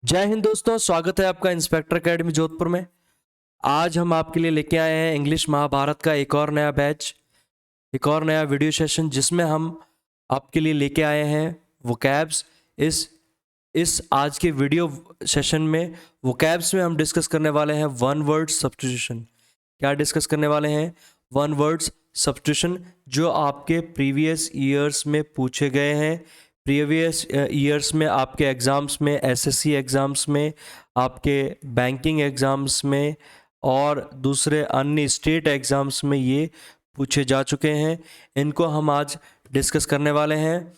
जय हिंद दोस्तों, स्वागत है आपका इंस्पेक्टर एकेडमी जोधपुर में। आज हम आपके लिए लेके आए हैं इंग्लिश महाभारत का एक और नया बैच, एक और नया वीडियो सेशन जिसमें हम आपके लिए लेके आए हैं वोकैब्स। इस आज के वीडियो सेशन में वोकैब्स में हम डिस्कस करने वाले हैं वन वर्ड सब्स्टिट्यूशन। क्या डिस्कस करने वाले हैं? वन वर्ड्स सब्स्टिट्यूशन, जो आपके प्रीवियस ईयर्स में पूछे गए हैं। प्रीवियस ईयर्स में आपके एग्ज़ाम्स में, एसएससी एग्ज़ाम्स में, आपके बैंकिंग एग्ज़ाम्स में और दूसरे अन्य स्टेट एग्ज़ाम्स में ये पूछे जा चुके हैं। इनको हम आज डिस्कस करने वाले हैं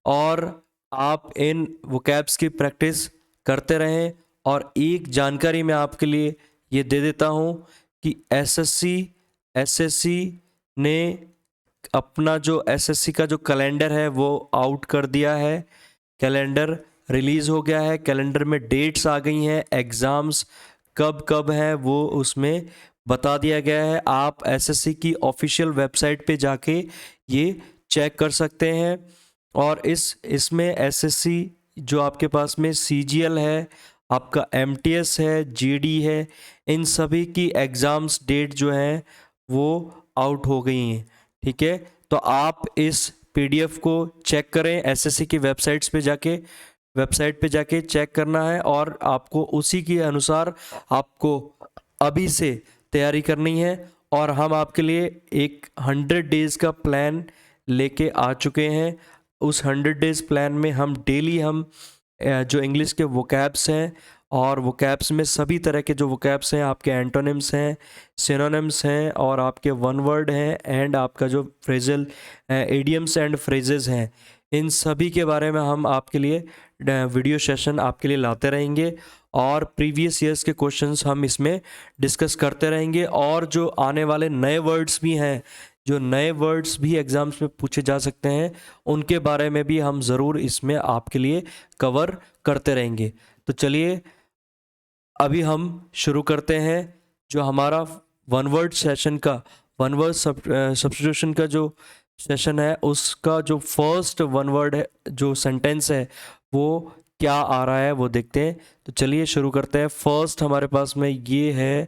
और आप इन वोकैब्स की प्रैक्टिस करते रहें। और एक जानकारी मैं आपके लिए ये दे देता हूँ कि एसएससी ने अपना जो एसएससी का जो कैलेंडर है वो आउट कर दिया है। कैलेंडर रिलीज़ हो गया है, कैलेंडर में डेट्स आ गई हैं, एग्ज़ाम्स कब कब हैं वो उसमें बता दिया गया है। आप एसएससी की ऑफिशियल वेबसाइट पे जाके ये चेक कर सकते हैं। और इसमें एसएससी जो आपके पास में सीजीएल है, आपका एमटीएस है, जीडी है, इन सभी की एग्ज़ाम्स डेट जो है वो आउट हो गई हैं। ठीक है, तो आप इस पीडीएफ को चेक करें। एसएससी की वेबसाइट पे जाके चेक करना है और आपको उसी के अनुसार आपको अभी से तैयारी करनी है। और हम आपके लिए एक 100 डेज़ का प्लान लेके आ चुके हैं। उस 100 डेज़ प्लान में हम डेली जो इंग्लिश के वोकैब्स हैं, और वोकैब्स में सभी तरह के जो वोकैब्स हैं, आपके एंटोनिम्स हैं, सिनोनिम्स हैं और आपके वन वर्ड हैं, एंड आपका जो फ्रेजल इडियम्स एंड फ्रेजेस हैं, इन सभी के बारे में हम आपके लिए वीडियो सेशन आपके लिए लाते रहेंगे। और प्रीवियस ईयर्स के क्वेश्चंस हम इसमें डिस्कस करते रहेंगे। और जो आने वाले नए वर्ड्स भी हैं, जो नए वर्ड्स भी एग्ज़ाम्स में पूछे जा सकते हैं, उनके बारे में भी हम ज़रूर इसमें आपके लिए कवर करते रहेंगे। तो चलिए अभी हम शुरू करते हैं जो हमारा वन वर्ड सेशन का, वन वर्ड सब्स्टिट्यूशन का जो सेशन है, उसका जो फर्स्ट वन वर्ड है, जो सेंटेंस है, वो क्या आ रहा है वो देखते हैं। तो चलिए शुरू करते हैं। फर्स्ट हमारे पास में ये है,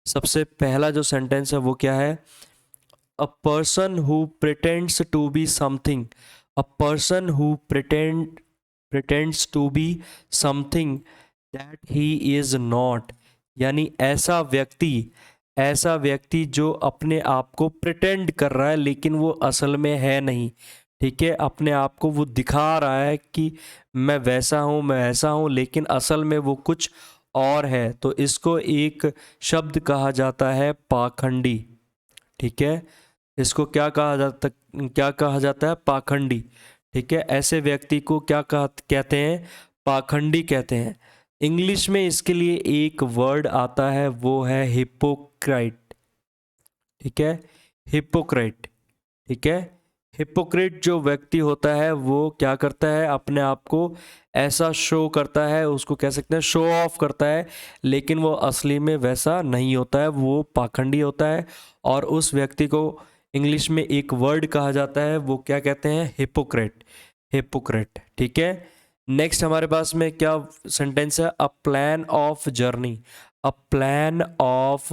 सबसे पहला जो सेंटेंस है वो क्या है? A person who pretends to be something, a person who pretends to be something that he is not. यानी ऐसा व्यक्ति जो अपने आप को प्रिटेंड कर रहा है लेकिन वो असल में है नहीं। ठीक है, अपने आप को वो दिखा रहा है कि मैं वैसा हूँ, मैं ऐसा हूँ, लेकिन असल में वो कुछ और है। तो इसको एक शब्द कहा जाता है पाखंडी। ठीक है, इसको क्या कहा जाता है? पाखंडी। ठीक है, ऐसे व्यक्ति को कहते हैं? पाखंडी कहते हैं। इंग्लिश में इसके लिए एक वर्ड आता है, वो है हिपोक्राइट। ठीक है, हिपोक्राइट। ठीक है, हिपोक्रेट जो व्यक्ति होता है वो क्या करता है? अपने आप को ऐसा शो करता है, उसको कह सकते हैं शो ऑफ करता है, लेकिन वो असली में वैसा नहीं होता है, वो पाखंडी होता है। और उस व्यक्ति को इंग्लिश में एक वर्ड कहा जाता है, वो क्या कहते हैं? हिपोक्रेट। हिपोक्रेट। ठीक है, नेक्स्ट हमारे पास में क्या सेंटेंस है? A plan of journey. A plan of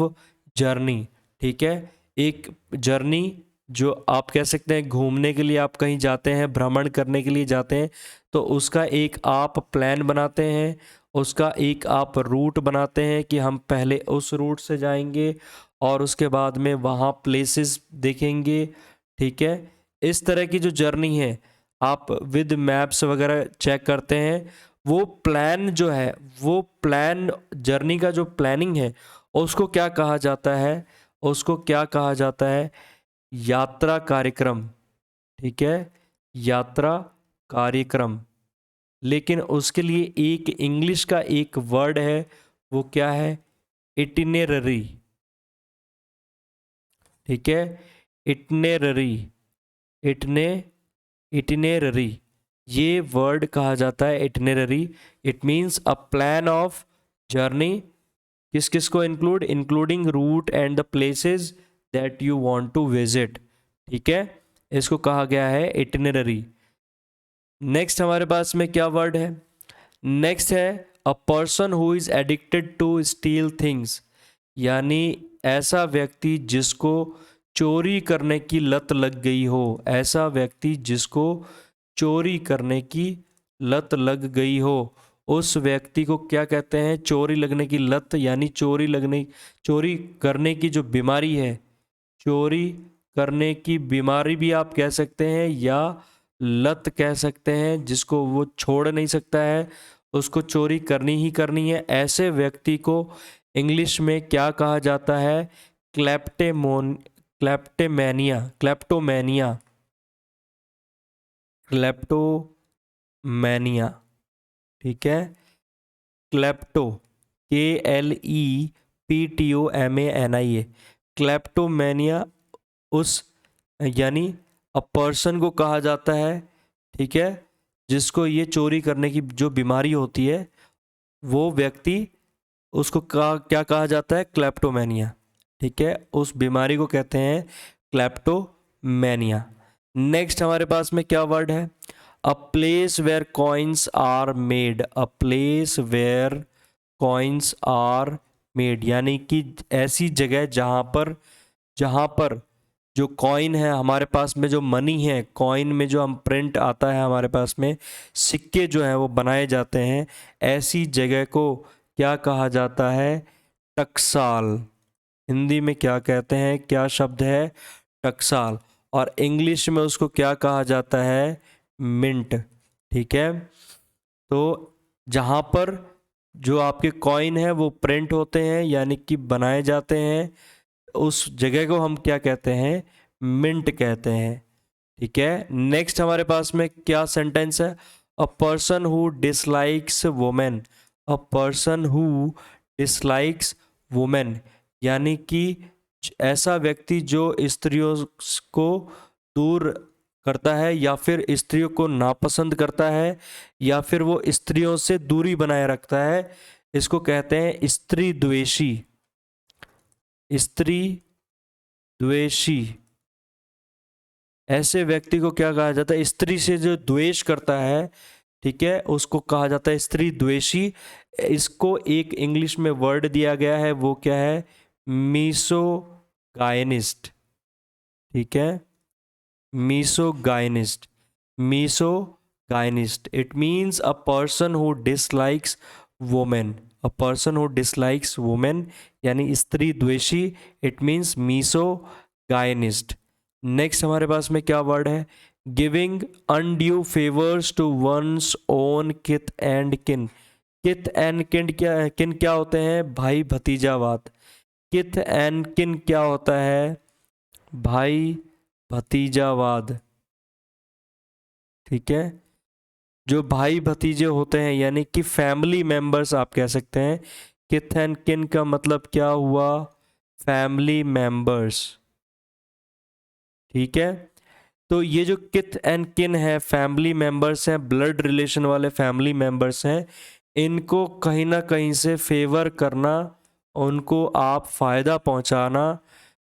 journey. ठीक है, एक जर्नी जो आप कह सकते हैं घूमने के लिए आप कहीं जाते हैं, भ्रमण करने के लिए जाते हैं, तो उसका एक आप प्लान बनाते हैं, उसका एक आप रूट बनाते हैं कि हम पहले उस रूट से जाएंगे और उसके बाद में वहाँ प्लेसेस देखेंगे। ठीक है, इस तरह की जो जर्नी है, आप विद मैप्स वगैरह चेक करते हैं। वो प्लान जो है, वो प्लान जर्नी का जो प्लानिंग है, उसको क्या कहा जाता है? उसको क्या कहा जाता है? यात्रा कार्यक्रम। ठीक है, यात्रा कार्यक्रम। लेकिन उसके लिए एक इंग्लिश का एक वर्ड है, वो क्या है? इटिनेररी। ठीक है, इटिनेररी। इटने इटिनेररी, ये वर्ड कहा जाता है itinerary. It means a plan of journey. किस किस को including route and the places that you want to visit. ठीक है, इसको कहा गया है इटिनररी। नेक्स्ट हमारे पास में क्या वर्ड है? नेक्स्ट है a person who is addicted to steal things, यानी ऐसा व्यक्ति जिसको चोरी करने की लत लग गई हो, ऐसा व्यक्ति जिसको चोरी करने की लत लग गई हो, उस व्यक्ति को क्या कहते हैं? चोरी लगने की लत, यानी चोरी करने की जो बीमारी है, चोरी करने की बीमारी भी आप कह सकते हैं या लत कह सकते हैं, जिसको वो छोड़ नहीं सकता है, उसको चोरी करनी ही करनी है। ऐसे व्यक्ति को इंग्लिश में क्या कहा जाता है? क्लेप्टोमैनिया, क्लेप्टोमैनिया, ठीक है। क्लेप्टो, KLEPTOMANIA, क्लेप्टोमैनिया उस यानी अ पर्सन को कहा जाता है, ठीक है, जिसको ये चोरी करने की जो बीमारी होती है, वो व्यक्ति, उसको क्या कहा जाता है? क्लेप्टोमैनिया, ठीक है, उस बीमारी को कहते हैं क्लेप्टोमैनिया। नेक्स्ट हमारे पास में क्या वर्ड है? A place where coins are made, a place where coins are made, यानी कि ऐसी जगह जहाँ पर जो कॉइन है हमारे पास में, जो मनी है, कॉइन में जो हम प्रिंट आता है हमारे पास में, सिक्के जो हैं वो बनाए जाते हैं, ऐसी जगह को क्या कहा जाता है? टकसाल। हिंदी में क्या कहते हैं? क्या शब्द है? टकसाल। और इंग्लिश में उसको क्या कहा जाता है? मिंट, ठीक है। तो जहाँ पर जो आपके कॉइन है वो प्रिंट होते हैं, यानी कि बनाए जाते हैं, उस जगह को हम क्या कहते हैं? मिंट कहते हैं, ठीक है। नेक्स्ट हमारे पास में क्या सेंटेंस है? A person who dislikes women, a person who dislikes women, यानी कि ऐसा व्यक्ति जो स्त्रियों को दूर करता है या फिर स्त्रियों को नापसंद करता है या फिर वो स्त्रियों से दूरी बनाए रखता है, इसको कहते हैं स्त्री द्वेषी, स्त्री द्वेषी। ऐसे व्यक्ति को क्या कहा जाता है? स्त्री से जो द्वेष करता है, ठीक है, उसको कहा जाता है स्त्री द्वेषी। इसको एक इंग्लिश में वर्ड दिया गया है, वो क्या है? मीसोगाइनिस्ट, ठीक है, misogynist, misogynist. It means a person who dislikes women, a person who dislikes women, यानी स्त्री द्वेषी। It means misogynist. नेक्स्ट हमारे पास में क्या वर्ड है? Giving undue favours to one's own kith and kin. Kith and किन क्या होते हैं? भाई भतीजावाद। किथ एंड किन क्या होता है? भाई भतीजावाद, ठीक है। जो भाई भतीजे होते हैं, यानी कि फैमिली मेंबर्स आप कह सकते हैं। किथ एंड किन का मतलब क्या हुआ? फैमिली मेंबर्स, ठीक है। तो ये जो किथ एंड किन है, फैमिली मेंबर्स हैं, ब्लड रिलेशन वाले फैमिली मेंबर्स हैं, इनको कहीं ना कहीं से फेवर करना, उनको आप फ़ायदा पहुंचाना,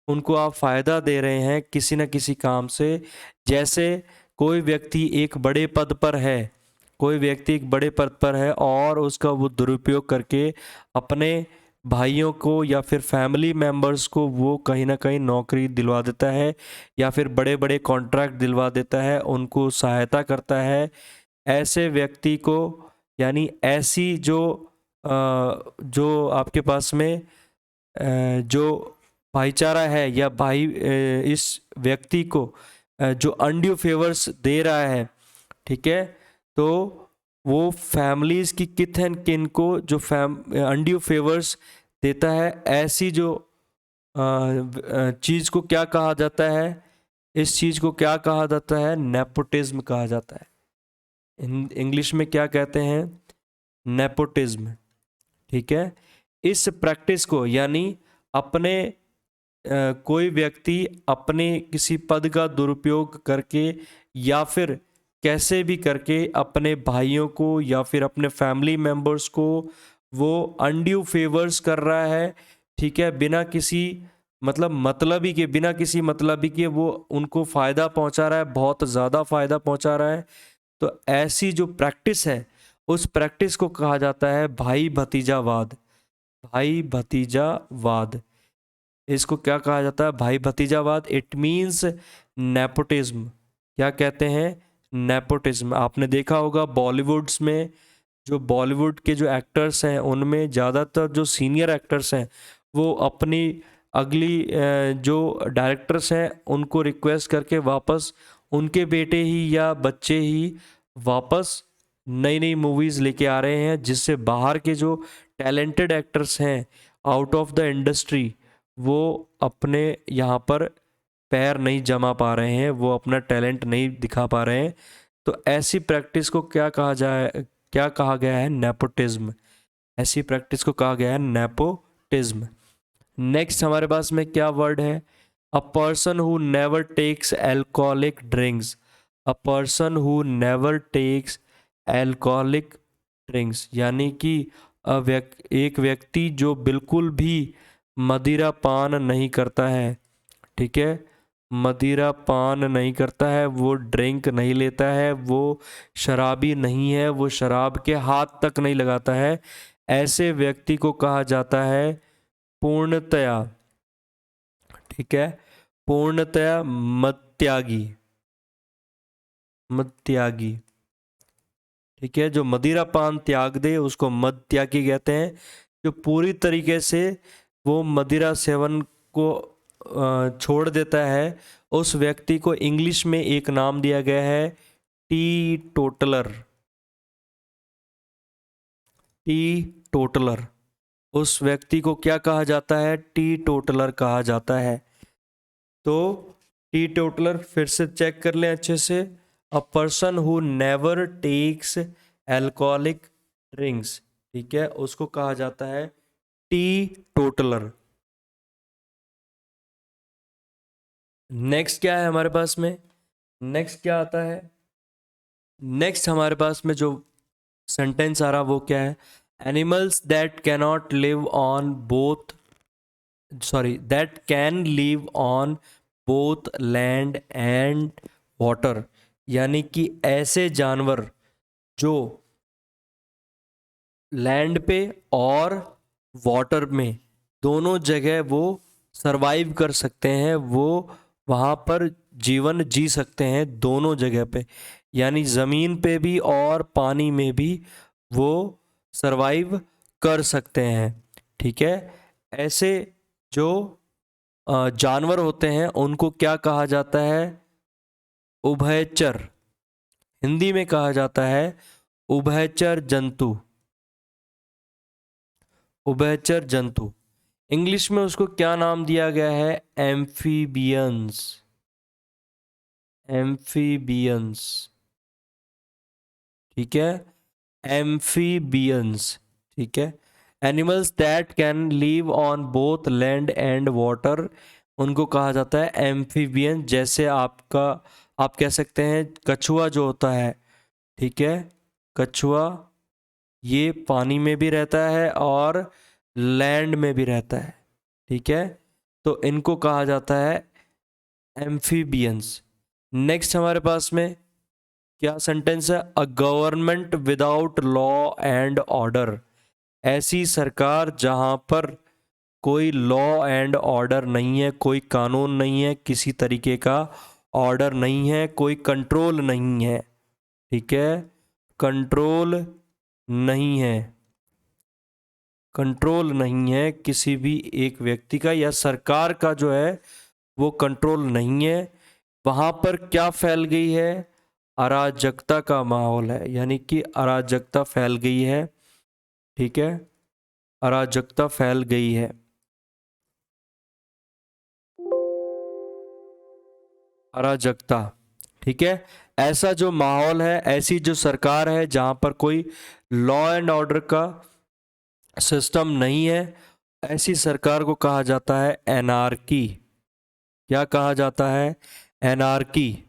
उनको आप फ़ायदा दे रहे हैं किसी न किसी काम से। जैसे कोई व्यक्ति एक बड़े पद पर है, कोई व्यक्ति एक बड़े पद पर है और उसका वो दुरुपयोग करके अपने भाइयों को या फिर फैमिली मेंबर्स को वो कहीं ना कहीं नौकरी दिलवा देता है या फिर बड़े बड़े कॉन्ट्रैक्ट दिलवा देता है, उनको सहायता करता है। ऐसे व्यक्ति को, यानी ऐसी जो आपके पास में जो भाईचारा है या इस व्यक्ति को जो अनड्यू फेवर्स दे रहा है, ठीक है, तो वो फैमिलीज की किथ एंड किन को जो अनड्यू फेवर्स देता है, ऐसी जो चीज़ को क्या कहा जाता है? इस चीज़ को क्या कहा जाता है? नेपोटिज्म कहा जाता है। इंग्लिश में क्या कहते हैं? नेपोटिज्म, ठीक है। इस प्रैक्टिस को, यानी अपने कोई व्यक्ति अपने किसी पद का दुरुपयोग करके या फिर कैसे भी करके अपने भाइयों को या फिर अपने फैमिली मेंबर्स को वो अनड्यू फेवर्स कर रहा है, ठीक है, बिना किसी मतलबी के वो उनको फ़ायदा पहुंचा रहा है, बहुत ज़्यादा फ़ायदा पहुंचा रहा है। तो ऐसी जो प्रैक्टिस है उस प्रैक्टिस को कहा जाता है भाई भतीजावाद। भाई भतीजावाद, इसको क्या कहा जाता है? भाई भतीजावाद। It means nepotism. क्या कहते हैं? नेपोटिज्म। आपने देखा होगा बॉलीवुड्स में, जो बॉलीवुड के जो एक्टर्स हैं उनमें ज़्यादातर जो सीनियर एक्टर्स हैं वो अपनी अगली जो डायरेक्टर्स हैं उनको रिक्वेस्ट करके वापस उनके बेटे ही या बच्चे ही वापस नई नई मूवीज़ लेके आ रहे हैं, जिससे बाहर के जो टैलेंटेड एक्टर्स हैं आउट ऑफ द इंडस्ट्री वो अपने यहाँ पर पैर नहीं जमा पा रहे हैं, वो अपना टैलेंट नहीं दिखा पा रहे हैं। तो ऐसी प्रैक्टिस को क्या कहा गया है? नेपोटिज्म। ऐसी प्रैक्टिस को कहा गया है नेपोटिज्म। नेक्स्ट हमारे पास में क्या वर्ड है? A person who never takes alcoholic drinks. A person who never takes alcoholic drinks, यानी कि एक व्यक्ति जो बिल्कुल भी मदिरा पान नहीं करता है। ठीक है, मदिरा पान नहीं करता है, वो ड्रिंक नहीं लेता है, वो शराबी नहीं है, वो शराब के हाथ तक नहीं लगाता है, ऐसे व्यक्ति को कहा जाता है पूर्णतया, ठीक है, पूर्णतया मदत्यागी। मदत्यागी, ठीक है, जो मदिरा पान त्याग दे उसको मदत्यागी कहते हैं। जो पूरी तरीके से वो मदिरा सेवन को छोड़ देता है उस व्यक्ति को इंग्लिश में एक नाम दिया गया है टी टोटलर। टी टोटलर, उस व्यक्ति को क्या कहा जाता है? टी टोटलर कहा जाता है। तो टी टोटलर फिर से चेक कर लें अच्छे से। A person who never takes alcoholic drinks, ठीक है, उसको कहा जाता है टी टोटलर। नेक्स्ट क्या है हमारे पास में? नेक्स्ट क्या आता है? नेक्स्ट हमारे पास में जो सेंटेंस आ रहा वो क्या है? Animals that cannot live on both, sorry, that can live on both land and water, यानी कि ऐसे जानवर जो लैंड पे और वाटर में दोनों जगह वो सरवाइव कर सकते हैं, वो वहाँ पर जीवन जी सकते हैं दोनों जगह पे, यानी ज़मीन पे भी और पानी में भी वो सरवाइव कर सकते हैं। ठीक है, ऐसे जो जानवर होते हैं उनको क्या कहा जाता है? उभयचर। हिंदी में कहा जाता है उभयचर जंतु। उभयचर जंतु। इंग्लिश में उसको क्या नाम दिया गया है? एम्फीबियंस। एम्फीबियंस, ठीक है, एम्फीबियंस, ठीक है। Animals that can live on both land and water, उनको कहा जाता है एम्फीबियन। जैसे आप कह सकते हैं कछुआ जो होता है, ठीक है, कछुआ ये पानी में भी रहता है और लैंड में भी रहता है, ठीक है, तो इनको कहा जाता है एम्फीबियंस। नेक्स्ट हमारे पास में क्या सेंटेंस है? A government without law and order, ऐसी सरकार जहां पर कोई लॉ एंड ऑर्डर नहीं है, कोई कानून नहीं है, किसी तरीके का ऑर्डर नहीं है, कोई कंट्रोल नहीं है, ठीक है, कंट्रोल नहीं है, कंट्रोल नहीं है किसी भी एक व्यक्ति का या सरकार का जो है वो कंट्रोल नहीं है। वहाँ पर क्या फैल गई है? अराजकता का माहौल है, यानी कि अराजकता फैल गई है, ठीक है, अराजकता फैल गई है। अराजकता, ठीक है, ऐसा जो माहौल है, ऐसी जो सरकार है जहाँ पर कोई लॉ एंड ऑर्डर का सिस्टम नहीं है, ऐसी सरकार को कहा जाता है एनार्की। क्या कहा जाता है? एनार्की।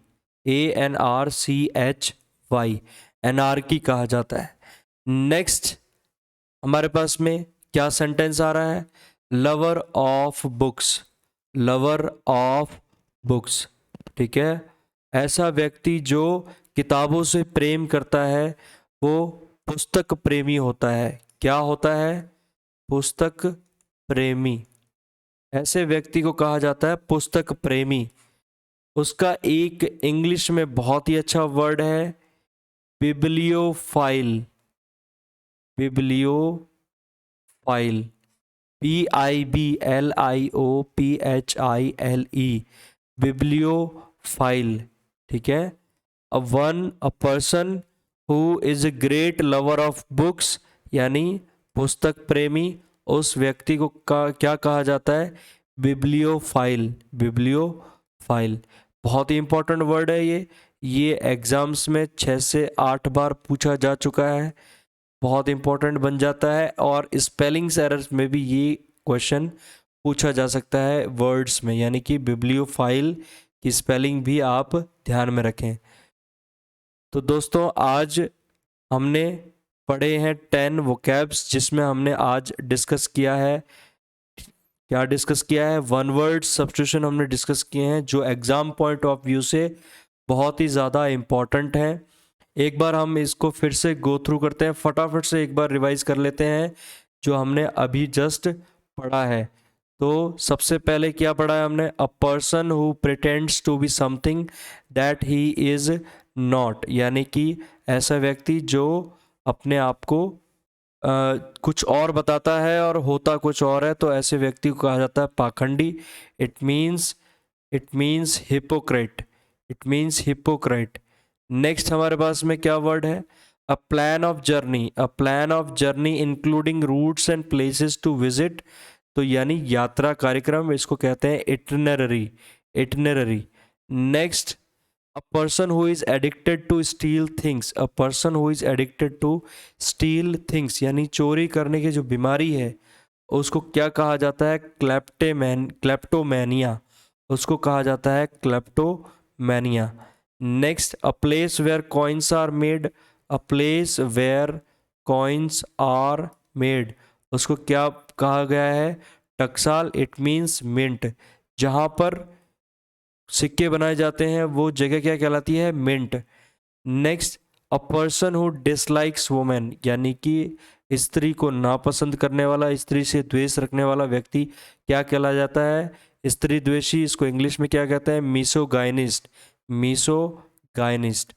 ANRCHY, एनार्की कहा जाता है। नेक्स्ट हमारे पास में क्या सेंटेंस आ रहा है? Lover of books. Lover of books, ठीक है, ऐसा व्यक्ति जो किताबों से प्रेम करता है वो पुस्तक प्रेमी होता है। क्या होता है? पुस्तक प्रेमी। ऐसे व्यक्ति को कहा जाता है पुस्तक प्रेमी। उसका एक इंग्लिश में बहुत ही अच्छा वर्ड है बिब्लियोफाइल। Bibliophile, PIBLIOPHILE, bibliophile. ठीक है। A person who is a great lover of books, यानी पुस्तक प्रेमी। उस व्यक्ति को क्या कहा जाता है? बिब्लियोफाइल। बिब्लियोफाइल बहुत ही इंपॉर्टेंट वर्ड है ये एग्जाम्स में 6 से 8 बार पूछा जा चुका है, बहुत इंपॉर्टेंट बन जाता है। और स्पेलिंग्स एरर्स में भी ये क्वेश्चन पूछा जा सकता है वर्ड्स में, यानी कि बिब्लियोफाइल की स्पेलिंग भी आप ध्यान में रखें। तो दोस्तों आज हमने पढ़े हैं 10 वोकैब्स, जिसमें हमने आज डिस्कस किया है, क्या डिस्कस किया है? वन वर्ड सब्स्टिट्यूशन हमने डिस्कस किए हैं, जो एग्ज़ाम पॉइंट ऑफ व्यू से बहुत ही ज़्यादा इम्पॉर्टेंट है। एक बार हम इसको फिर से गो थ्रू करते हैं, फटाफट से एक बार रिवाइज कर लेते हैं जो हमने अभी जस्ट पढ़ा है। तो सबसे पहले क्या पढ़ा है हमने? A person who pretends to be something that he is not, यानी कि ऐसा व्यक्ति जो अपने आप को कुछ और बताता है और होता कुछ और है, तो ऐसे व्यक्ति को कहा जाता है पाखंडी। It means hypocrite. It means hypocrite. Next हमारे पास में क्या वर्ड है? A plan of journey. A plan of journey including routes and places to visit, तो यानी यात्रा कार्यक्रम, इसको कहते हैं itinerary. Itinerary. Next, a person who is addicted to steal things. A person who is addicted to steal things, यानी चोरी करने की जो बीमारी है उसको क्या कहा जाता है? क्लेप्टोमैनिया। उसको कहा जाता है kleptomania. Next, a place where coins are made. A place where coins are made, उसको क्या कहा गया है? टकसाल। It means mint. जहाँ पर सिक्के बनाए जाते हैं वो जगह क्या कहलाती है? Mint. Next, a person who dislikes women, यानी कि स्त्री को नापसंद करने वाला, स्त्री से द्वेष रखने वाला व्यक्ति क्या कहला जाता है? स्त्री द्वेषी। इसको इंग्लिश में क्या कहते हैं? Misogynist. Misogynist.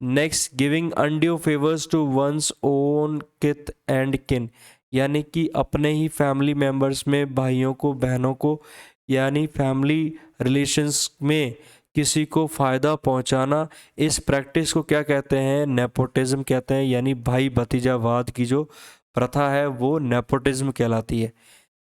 Next, giving undue favours to one's own kith and kin, यानी कि अपने ही फैमिली मेंबर्स में भाइयों को, बहनों को, यानी फैमिली रिलेशंस में किसी को फ़ायदा पहुंचाना। इस प्रैक्टिस को क्या कहते हैं? नेपोटिज्म कहते हैं, यानी भाई भतीजावाद की जो प्रथा है वो नेपोटिज्म कहलाती है।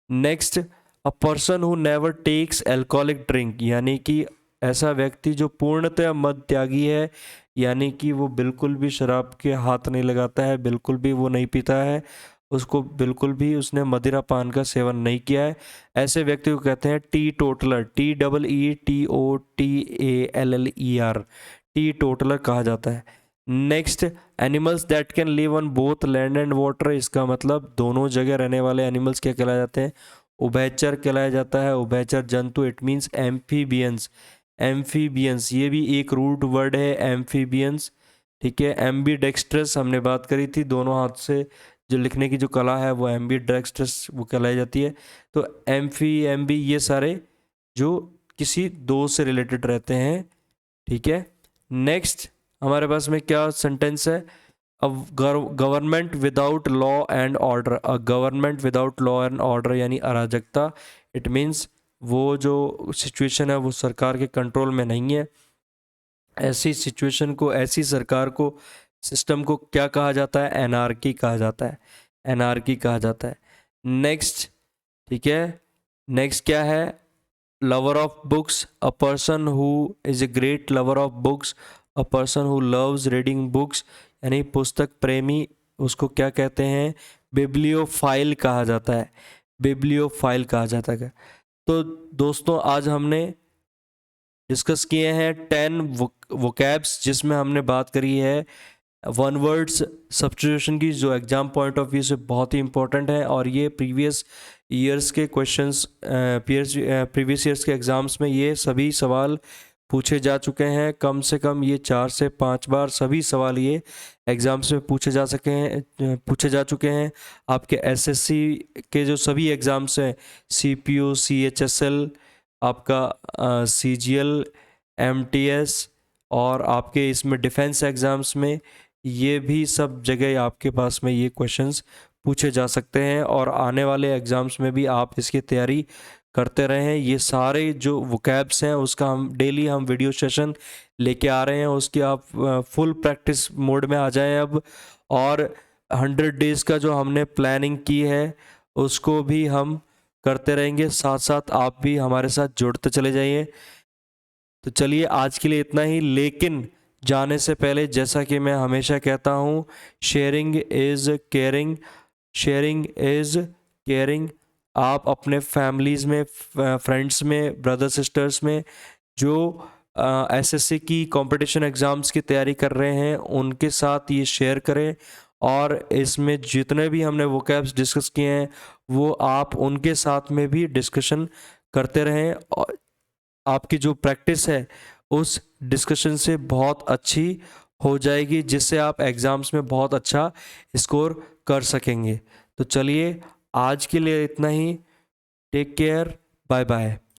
Next, a person who never takes alcoholic drink, यानी कि ऐसा व्यक्ति जो पूर्णतः मद त्यागी है, यानी कि वो बिल्कुल भी शराब के हाथ नहीं लगाता है, बिल्कुल भी वो नहीं पीता है, उसको बिल्कुल भी उसने मदिरा पान का सेवन नहीं किया है। ऐसे व्यक्ति को कहते हैं T toddler. TEETOTALLER, T toddler कहा जाता है। Next, animals that can live on both land and water, इसका मतलब दोनों जगह रहने वाले एनिमल्स क्या कहलाए जाते हैं? उभयचर कहलाया जाता है। उभयचर जंतु। It means amphibians. एम्फीबियंस, ये भी एक रूट वर्ड है, एम्फीबियंस। ठीक है। एम्बीडेक्स्ट्रस हमने बात करी थी, दोनों हाथ से जो लिखने की जो कला है वो एम्बीडेक्स्ट्रस वो कहलाई जाती है। तो एम्बी ये सारे जो किसी दो से रिलेटेड रहते हैं। ठीक है। नेक्स्ट हमारे पास में क्या सेंटेंस है? A government without law and order. A government without law and order यानी अराजकता। इट मीन्स वो जो सिचुएशन है वो सरकार के कंट्रोल में नहीं है। ऐसी सिचुएशन को, ऐसी सरकार को, सिस्टम को क्या कहा जाता है? एनार्की कहा जाता है। एनार्की कहा जाता है। नेक्स्ट, ठीक है, नेक्स्ट क्या है? Lover of books. A person who is a great lover of books. A person who loves reading books, यानी पुस्तक प्रेमी, उसको क्या कहते हैं? बिब्लियोफाइल कहा जाता है। बिब्लियोफाइल कहा जाता है। तो दोस्तों आज हमने डिस्कस किए हैं 10 वोकैब्स, जिसमें हमने बात करी है वन वर्ड्स सब्स्टिट्यूशन की, जो एग्जाम पॉइंट ऑफ व्यू से बहुत ही इंपॉर्टेंट है। और ये प्रीवियस ईयर्स के क्वेश्चंस, प्रीवियस ईयर्स के एग्जाम्स में ये सभी सवाल पूछे जा चुके हैं। कम से कम ये 4 से 5 बार सभी सवाल ये एग्ज़ाम्स में पूछे जा चुके हैं। आपके एसएससी के जो सभी एग्ज़ाम्स हैं, सीपीयू, सीएचएसएल, आपका सीजीएल, एमटीएस और आपके इसमें डिफेंस एग्ज़ाम्स में, ये भी सब जगह आपके पास में ये क्वेश्चंस पूछे जा सकते हैं और आने वाले एग्ज़ाम्स में भी आप इसकी तैयारी करते रहें। ये सारे जो वोकैब्स हैं उसका हम डेली वीडियो सेशन लेके आ रहे हैं, उसकी आप फुल प्रैक्टिस मोड में आ जाएं अब। और 100 डेज़ का जो हमने प्लानिंग की है उसको भी हम करते रहेंगे, साथ साथ आप भी हमारे साथ जुड़ते चले जाइए। तो चलिए आज के लिए इतना ही, लेकिन जाने से पहले जैसा कि मैं हमेशा कहता हूँ, sharing is caring, sharing is caring. आप अपने फैमिलीज़ में, फ्रेंड्स में, ब्रदर सिस्टर्स में जो एसएससी की कंपटीशन एग्ज़ाम्स की तैयारी कर रहे हैं उनके साथ ये शेयर करें। और इसमें जितने भी हमने वोकैब्स डिस्कस किए हैं वो आप उनके साथ में भी डिस्कशन करते रहें, और आपकी जो प्रैक्टिस है उस डिस्कशन से बहुत अच्छी हो जाएगी, जिससे आप एग्ज़ाम्स में बहुत अच्छा स्कोर कर सकेंगे। तो चलिए आज के लिए इतना ही। Take care, bye bye.